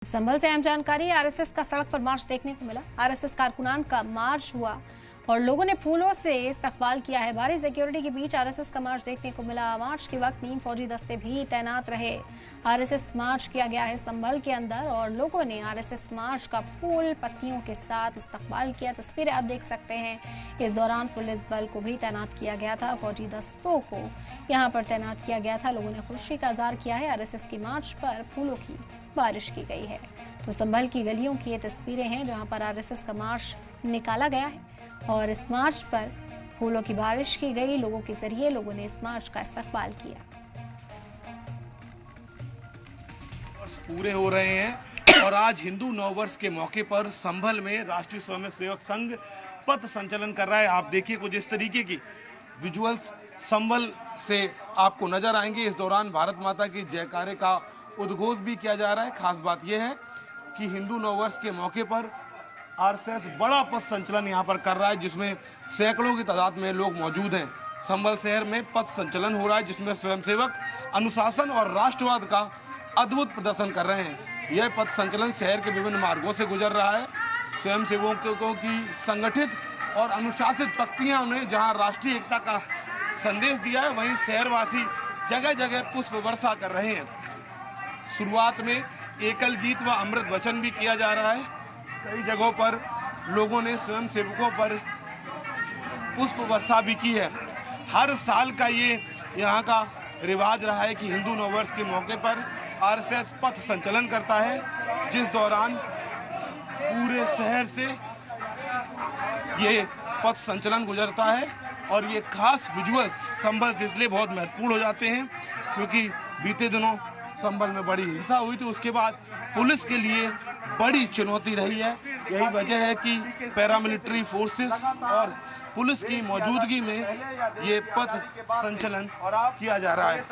संभल से अहम जानकारी। आरएसएस का सड़क पर मार्च देखने को मिला। आरएसएस कारकुनान का मार्च हुआ और लोगों ने फूलों से इस्तकबाल किया है। भारी सिक्योरिटी के बीच आरएसएस का मार्च देखने को मिला। मार्च के वक्त 3 फौजी दस्ते भी तैनात रहे। आरएसएस मार्च किया गया है संभल के अंदर और लोगों ने आरएसएस मार्च का फूल पत्तियों के साथ इस्तकबाल किया। तस्वीरें आप देख सकते हैं। इस दौरान पुलिस बल को भी तैनात किया गया था। फौजी दस्तों को यहाँ पर तैनात किया गया था। लोगों ने खुशी का इजहार किया है। आरएसएस की मार्च पर फूलों की बारिश की गई है। तो संभल की गलियों की ये तस्वीरें हैं जहां पर आरएसएस का मार्च निकाला गया है और इस मार्च पर फूलों की बारिश की गई। लोगों के जरिए लोगों ने इस मार्च का इस्तकबाल किया। पूरे हो रहे हैं और आज हिंदू नववर्ष के मौके पर संभल में राष्ट्रीय स्वयंसेवक संघ पथ संचलन कर रहा है। आप देखिए कुछ इस तरीके की विजुअल्स संभल से आपको नजर आएंगे। इस दौरान भारत माता की जयकारे का उद्घोष भी किया जा रहा है। खास बात यह है कि हिंदू नववर्ष के मौके पर आरएसएस बड़ा पथ संचलन यहां पर कर रहा है, जिसमें सैकड़ों की तादाद में लोग मौजूद हैं। संभल शहर में पथ संचलन हो रहा है, जिसमें स्वयंसेवक अनुशासन और राष्ट्रवाद का अद्भुत प्रदर्शन कर रहे हैं। यह पथ संचलन शहर के विभिन्न मार्गों से गुजर रहा है। स्वयंसेवकों की संगठित और अनुशासित पंक्तियां उन्हें जहां राष्ट्रीय एकता का संदेश दिया है, वहीं शहरवासी जगह जगह पुष्प वर्षा कर रहे हैं। शुरुआत में एकल गीत व अमृत वचन भी किया जा रहा है। कई जगहों पर लोगों ने स्वयंसेवकों पर पुष्प वर्षा भी की है। हर साल का ये यहाँ का रिवाज रहा है कि हिंदू नववर्ष के मौके पर आरएसएस पथ संचलन करता है, जिस दौरान पूरे शहर से ये पथ संचलन गुजरता है। और ये खास विजुअल्स संभल से इसलिए बहुत महत्वपूर्ण हो जाते हैं क्योंकि बीते दिनों संभल में बड़ी हिंसा हुई थी। उसके बाद पुलिस के लिए बड़ी चुनौती रही है। यही वजह है कि पैरामिलिट्री फोर्सेस और पुलिस की मौजूदगी में ये पथ संचलन किया जा रहा है।